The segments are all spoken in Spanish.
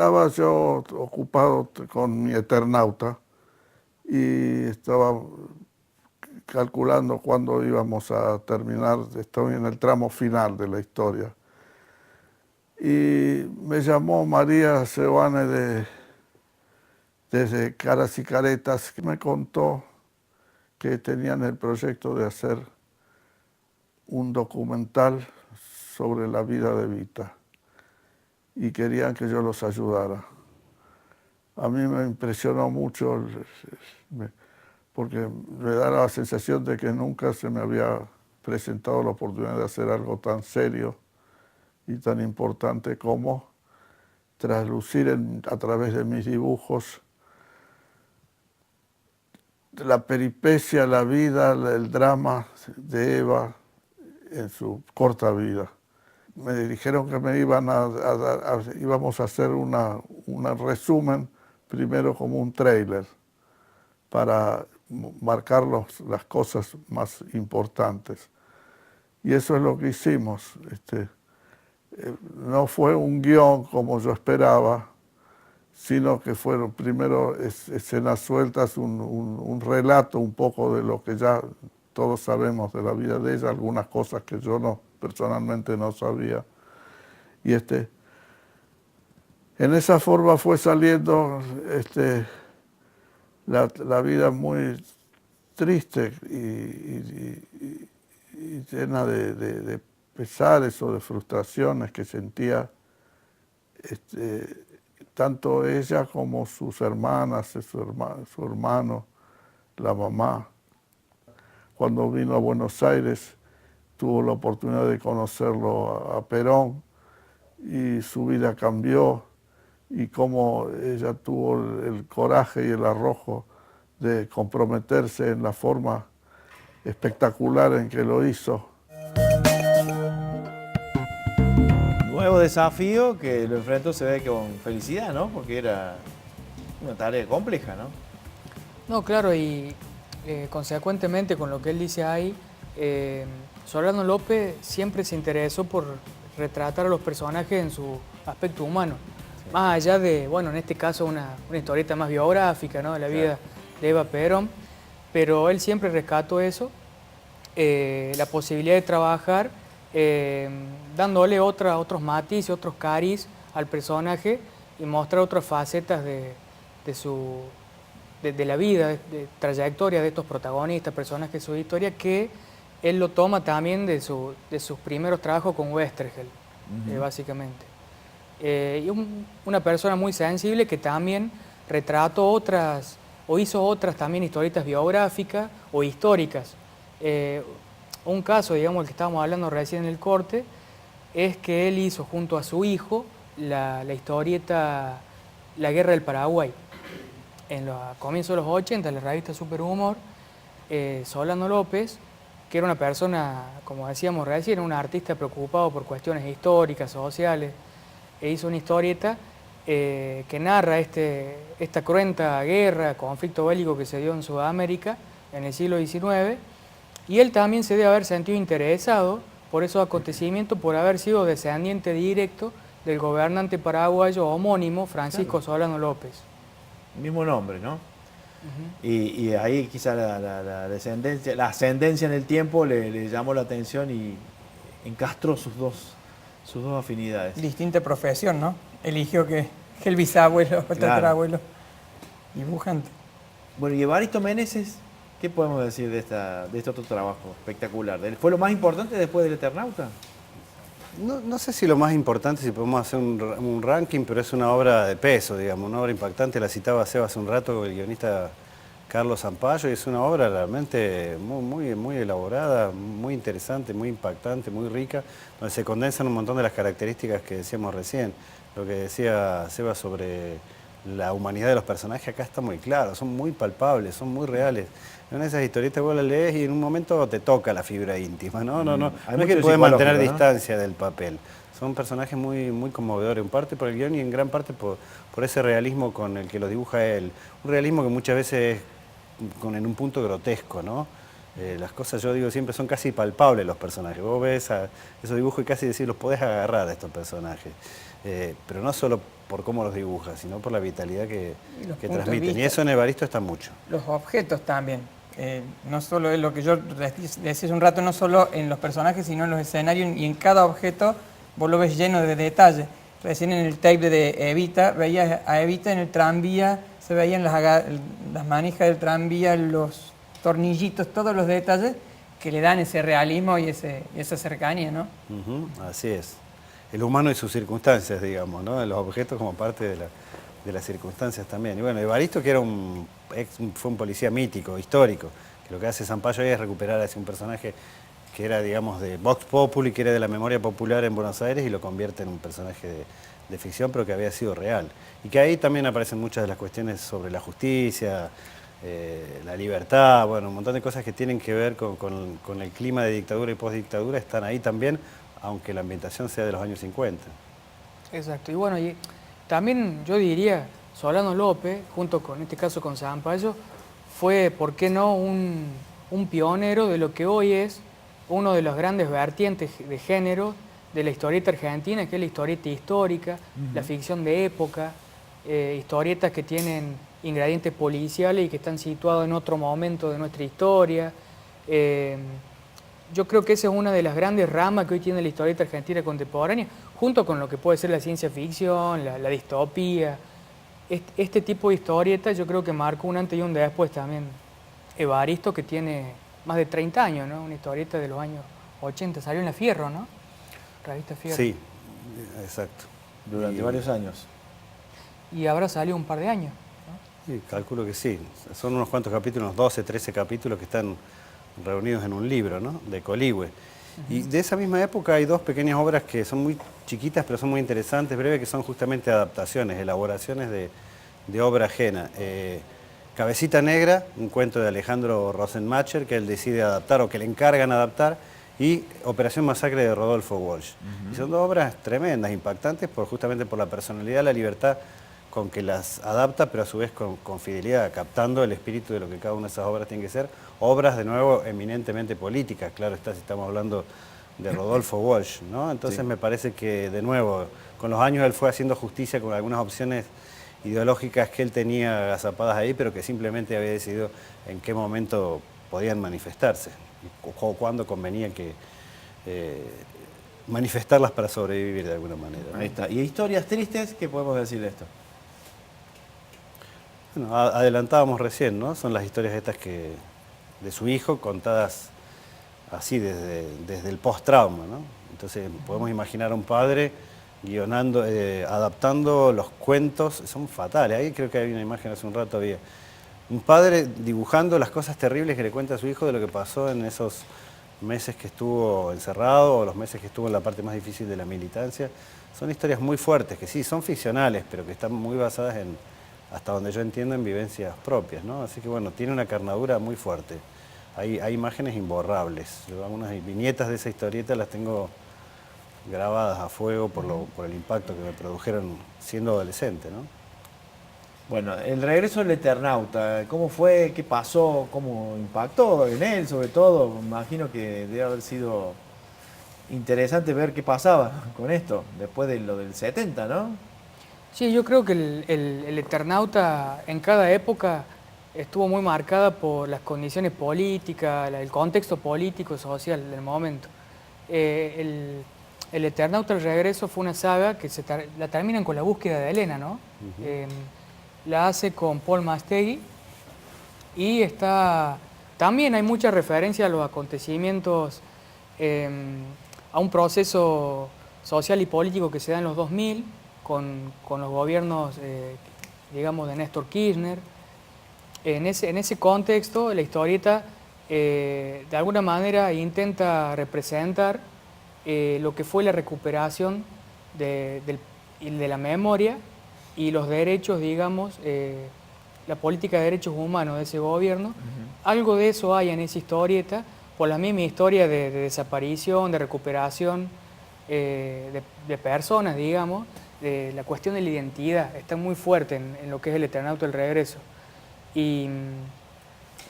estaba yo ocupado con mi Eternauta y estaba calculando cuándo íbamos a terminar, estoy en el tramo final de la historia. Y me llamó María Seoane desde Caras y Caretas, que me contó que tenían el proyecto de hacer un documental sobre la vida de Evita y querían que yo los ayudara. A mí me impresionó mucho porque me da la sensación de que nunca se me había presentado la oportunidad de hacer algo tan serio y tan importante como traslucir a través de mis dibujos la peripecia, la vida, el drama de Eva en su corta vida. Me dijeron que me íbamos a hacer un resumen, primero como un tráiler, para marcar las cosas más importantes. Y eso es lo que hicimos. No fue un guión como yo esperaba, sino que fueron primero escenas sueltas, un relato un poco de lo que ya todos sabemos de la vida de ella, algunas cosas que yo personalmente no sabía. Y en esa forma fue saliendo la vida muy triste y llena de pesares o de frustraciones que sentía tanto ella como sus hermanas, su hermano, la mamá. Cuando vino a Buenos Aires tuvo la oportunidad de conocerlo a Perón y su vida cambió y cómo ella tuvo el coraje y el arrojo de comprometerse en la forma espectacular en que lo hizo. Nuevo desafío que lo enfrentó, se ve, con felicidad, ¿no? Porque era una tarea compleja, ¿no? No, claro, y consecuentemente con lo que él dice ahí, Solano López siempre se interesó por retratar a los personajes en su aspecto humano. Sí. Más allá de, bueno, en este caso una historieta más biográfica, ¿no? De la vida de Eva Perón, pero él siempre rescató eso, la posibilidad de trabajar dándole otros matices, otros cariz al personaje y mostrar otras facetas de la vida, de trayectoria de estos protagonistas, personajes de su historia, que él lo toma también de sus primeros trabajos con Westergel, básicamente. Y una persona muy sensible que también retrató otras, o hizo otras también historietas biográficas o históricas. Un caso, digamos, el que estábamos hablando recién en el corte, es que él hizo junto a su hijo la historieta La Guerra del Paraguay. En los comienzos de los 80, en la revista Superhumor, Solano López, que era una persona, como decíamos recién, un artista preocupado por cuestiones históricas, sociales, hizo una historieta que narra esta cruenta guerra, conflicto bélico que se dio en Sudamérica en el siglo XIX, y él también se debe haber sentido interesado por esos acontecimientos, por haber sido descendiente directo del gobernante paraguayo homónimo Francisco Solano López. Mismo nombre, ¿no? Y ahí quizá la ascendencia en el tiempo le llamó la atención y encastró sus dos afinidades. Distinta profesión, ¿no? Eligió que el bisabuelo, el tatarabuelo, dibujante. Bueno, y Evaristo Meneses, ¿qué podemos decir de este otro trabajo espectacular? ¿Fue lo más importante después del Eternauta? No sé si lo más importante, si podemos hacer un ranking, pero es una obra de peso, digamos, una obra impactante. La citaba Seba hace un rato, el guionista Carlos Zampayo, y es una obra realmente muy elaborada, muy interesante, muy impactante, muy rica, donde se condensan un montón de las características que decíamos recién. Lo que decía Seba sobre la humanidad de los personajes acá está muy claro, son muy palpables, son muy reales. En esas historietas vos las lees y en un momento te toca la fibra íntima, ¿no? No es que podés mantener distancia del papel. Son personajes muy conmovedores, en parte por el guión y en gran parte por ese realismo con el que los dibuja él. Un realismo que muchas veces es en un punto grotesco, ¿no? Las cosas, yo digo, siempre son casi palpables los personajes. Vos ves esos dibujos y casi decís, los podés agarrar a estos personajes. pero no solo por cómo los dibuja, sino por la vitalidad que los puntos de transmiten. Y vista. eso en Evaristo está mucho. Los objetos también. No solo es lo que yo decía hace un rato, no solo en los personajes, sino en los escenarios, y en cada objeto vos lo ves lleno de detalle. Recién en el tape de Evita, veías a Evita en el tranvía, se veían las manijas del tranvía, los tornillitos, todos los detalles que le dan ese realismo y esa cercanía, ¿no? Así es. El humano y sus circunstancias, digamos, ¿no? Los objetos como parte de las circunstancias también. Y bueno, Evaristo, que era fue un policía mítico, histórico, que lo que hace Zampayo ahí es recuperar a un personaje que era, digamos, de Vox Populi, que era de la memoria popular en Buenos Aires, y lo convierte en un personaje de ficción, pero que había sido real. Y que ahí también aparecen muchas de las cuestiones sobre la justicia, la libertad, bueno, un montón de cosas que tienen que ver con el clima de dictadura y postdictadura están ahí también, aunque la ambientación sea de los años 50. Exacto. Y bueno, y también yo diría, Solano López, junto con, en este caso con Zampayo, fue, ¿por qué no?, un pionero de lo que hoy es uno de los grandes vertientes de género de la historieta argentina, que es la historieta histórica, la ficción de época, historietas que tienen ingredientes policiales y que están situados en otro momento de nuestra historia. Yo creo que esa es una de las grandes ramas que hoy tiene la historieta argentina contemporánea, junto con lo que puede ser la ciencia ficción, la distopía. Este tipo de historietas yo creo que marcó un antes y un después también. Evaristo, que tiene más de 30 años, ¿no? Una historieta de los años 80, salió en la Fierro, ¿no? Revista Fierro. Sí, exacto. Durante varios años. Y habrá salido un par de años, ¿no? Sí, calculo que sí. Son unos cuantos capítulos, unos 12, 13 capítulos que están reunidos en un libro, ¿no?, de Coligüe. Y de esa misma época hay dos pequeñas obras que son muy chiquitas, pero son muy interesantes, breves, que son justamente adaptaciones, elaboraciones de obra ajena. Cabecita Negra, un cuento de Alejandro Rosenmacher, que él decide adaptar o que le encargan adaptar, y Operación Masacre de Rodolfo Walsh. Y son dos obras tremendas, impactantes, justamente por la personalidad, la libertad con que las adapta, pero a su vez con fidelidad, captando el espíritu de lo que cada una de esas obras tiene que ser. Obras, de nuevo, eminentemente políticas, claro está, si estamos hablando de Rodolfo Walsh, ¿no? Entonces sí, me parece que, de nuevo, con los años él fue haciendo justicia con algunas opciones ideológicas que él tenía agazapadas ahí, pero que simplemente había decidido en qué momento podían manifestarse, o cuándo convenía que manifestarlas para sobrevivir de alguna manera, ¿no? Ahí está. ¿Y historias tristes? ¿Qué podemos decir de esto? Bueno, adelantábamos recién, ¿no? Son las historias estas de su hijo, contadas así desde el post-trauma, ¿no? Entonces podemos imaginar a un padre guionando, adaptando los cuentos, son fatales. Ahí creo que hay una imagen, hace un rato había un padre dibujando las cosas terribles que le cuenta a su hijo de lo que pasó en esos meses que estuvo encerrado, o los meses que estuvo en la parte más difícil de la militancia. Son historias muy fuertes, que sí, son ficcionales, pero que están muy basadas en, hasta donde yo entiendo, en vivencias propias, ¿no? Así que bueno, tiene una carnadura muy fuerte. Hay imágenes imborrables. Yo algunas viñetas de esa historieta las tengo grabadas a fuego por el impacto que me produjeron siendo adolescente, ¿no? Bueno, el regreso del Eternauta, ¿cómo fue? ¿Qué pasó? ¿Cómo impactó en él, sobre todo? Me imagino que debe haber sido interesante ver qué pasaba con esto, después de lo del 70, ¿no? Sí, yo creo que el Eternauta en cada época estuvo muy marcada por las condiciones políticas, el contexto político, social del momento. El Eternauta, el regreso, fue una saga que la terminan con la búsqueda de Elena, ¿no? La hace con Paul Mastegui y también hay mucha referencia a los acontecimientos, a un proceso social y político que se da en los 2000 con los gobiernos, digamos, de Néstor Kirchner. En ese contexto, la historieta de alguna manera intenta representar lo que fue la recuperación de la memoria y los derechos, digamos, la política de derechos humanos de ese gobierno. Algo de eso hay en esa historieta, por la misma historia de desaparición, de recuperación de personas, digamos, de la cuestión de la identidad, está muy fuerte en lo que es el Eternauta del regreso. Y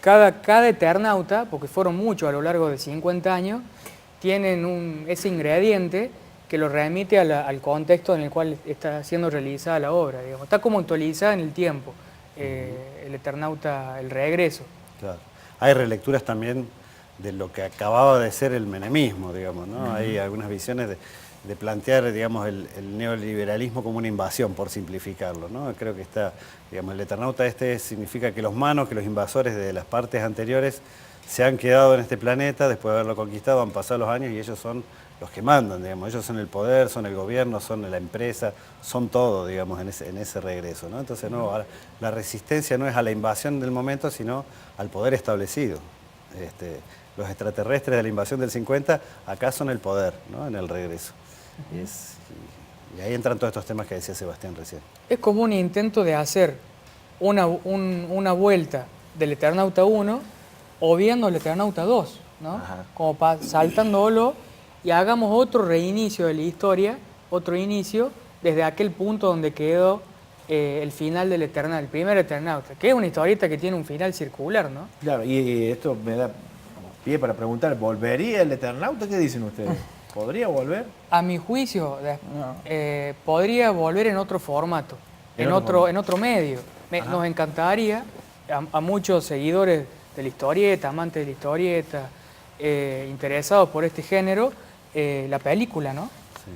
cada Eternauta, porque fueron muchos a lo largo de 50 años, tienen ese ingrediente que lo remite al contexto en el cual está siendo realizada la obra, digamos. Está como actualizada en el tiempo, el Eternauta, el regreso. Claro. Hay relecturas también de lo que acababa de ser el menemismo, digamos, ¿no? Hay algunas visiones de plantear, digamos, el neoliberalismo como una invasión, por simplificarlo, ¿no? Creo que está, digamos, el Eternauta significa que los manos, que los invasores de las partes anteriores se han quedado en este planeta después de haberlo conquistado, han pasado los años y ellos son los que mandan, digamos, ellos son el poder, son el gobierno, son la empresa, son todo, digamos, en ese regreso, ¿no? Entonces, no, ahora, la resistencia no es a la invasión del momento, sino al poder establecido. Los extraterrestres de la invasión del 50 acá son el poder, ¿no? En el regreso. Y ahí entran todos estos temas que decía Sebastián recién. Es como un intento de hacer una vuelta del Eternauta 1 obviando el Eternauta 2, ¿no? Ajá. Como saltándolo y hagamos otro reinicio de la historia, otro inicio desde aquel punto donde quedó el final del Eternauta, el primer Eternauta, que es una historieta que tiene un final circular, ¿no? Claro, y esto me da pie para preguntar, ¿volvería el Eternauta? ¿Qué dicen ustedes? ¿Podría volver? A mi juicio, No. podría volver en otro formato, en otro medio. Nos encantaría, a muchos seguidores de la historieta, amantes de la historieta, interesados por este género, la película, ¿no?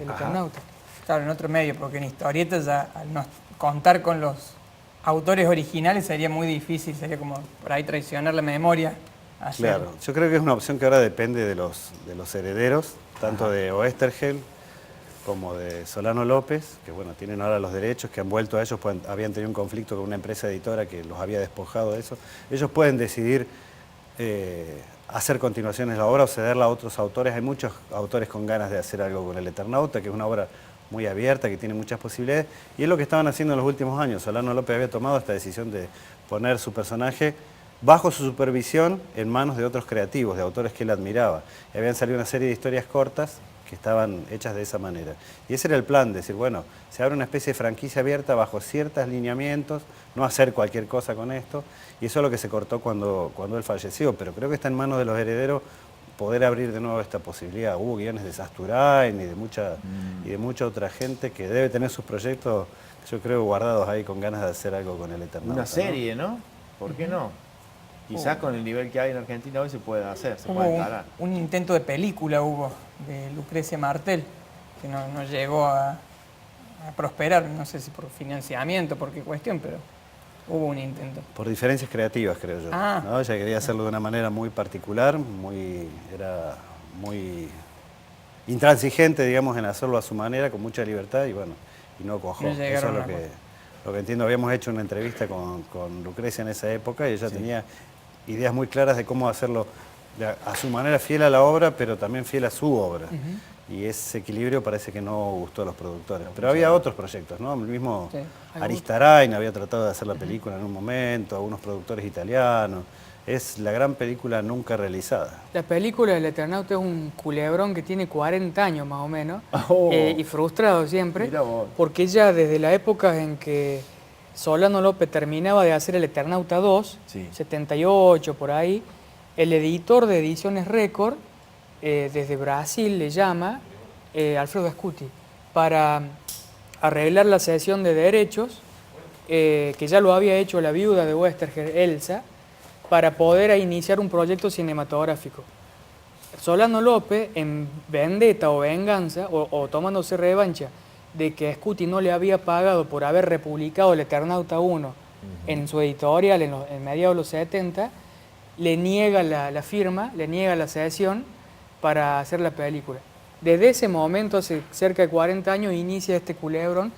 El Eternauta. Claro, en otro medio, porque en historietas ya al no contar con los autores originales sería muy difícil, sería como por ahí traicionar la memoria. Claro, yo creo que es una opción que ahora depende de los herederos, tanto de Oesterheld como de Solano López, que bueno, tienen ahora los derechos, que han vuelto a ellos, habían tenido un conflicto con una empresa editora que los había despojado de eso. Ellos pueden decidir hacer continuaciones de la obra o cederla a otros autores. Hay muchos autores con ganas de hacer algo con el Eternauta, que es una obra muy abierta, que tiene muchas posibilidades, y es lo que estaban haciendo en los últimos años. Solano López había tomado esta decisión de poner su personaje bajo su supervisión en manos de otros creativos, de autores que él admiraba. Y habían salido una serie de historias cortas que estaban hechas de esa manera. Y ese era el plan, decir, bueno, se abre una especie de franquicia abierta bajo ciertos lineamientos, no hacer cualquier cosa con esto, y eso es lo que se cortó cuando él falleció, pero creo que está en manos de los herederos poder abrir de nuevo esta posibilidad. Hubo guiones de Sasturain y de mucha otra gente que debe tener sus proyectos, yo creo, guardados ahí con ganas de hacer algo con el Eternauta. Una serie, ¿no? ¿Por qué no? Quizás con el nivel que hay en Argentina hoy se puede hacer, se Hubo puede encarar. un intento de película de Lucrecia Martel, que no llegó a prosperar, no sé si por financiamiento, por qué cuestión, pero hubo un intento. Por diferencias creativas, creo yo. Ah. ¿No? Ella quería hacerlo de una manera muy particular, era muy intransigente, digamos, en hacerlo a su manera, con mucha libertad, y bueno, y no cuajó. No Eso es llegaron a lo que entiendo. Habíamos hecho una entrevista con Lucrecia en esa época, y ella tenía ideas muy claras de cómo hacerlo a su manera, fiel a la obra, pero también fiel a su obra. Y ese equilibrio parece que no gustó a los productores. Pero había otros proyectos, ¿no? El mismo Aristarain había tratado de hacer la película en un momento, algunos productores italianos. Es la gran película nunca realizada. La película del Eternauta es un culebrón que tiene 40 años más o menos, y frustrado siempre, porque ya desde la época en que Solano López terminaba de hacer el Eternauta 2, 78 por ahí, el editor de Ediciones Record, desde Brasil le llama, Alfredo Ascuti, para arreglar la cesión de derechos, que ya lo había hecho la viuda de Westerger, Elsa, para poder iniciar un proyecto cinematográfico. Solano López, en vendetta o venganza, o tomándose revancha, de que Scuti no le había pagado por haber republicado el Eternauta 1 en su editorial en mediados de los 70, le niega la firma, le niega la cesión para hacer la película. Desde ese momento, hace cerca de 40 años, inicia este culebrón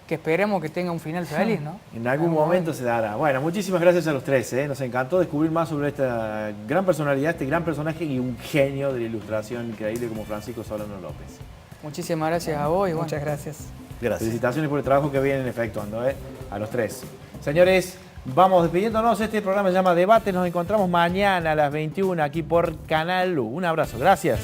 que esperemos que tenga un final feliz, ¿no? En algún momento se dará. Bueno, muchísimas gracias a los tres, ¿eh? Nos encantó descubrir más sobre esta gran personalidad, este gran personaje y un genio de la ilustración increíble como Francisco Solano López. Muchísimas gracias a vos. Y Muchas gracias. Gracias. Felicitaciones por el trabajo que vienen efectuando, a los tres. Señores, vamos despidiéndonos. Este programa se llama Debate. Nos encontramos mañana a las 21 aquí por Canal U. Un abrazo. Gracias.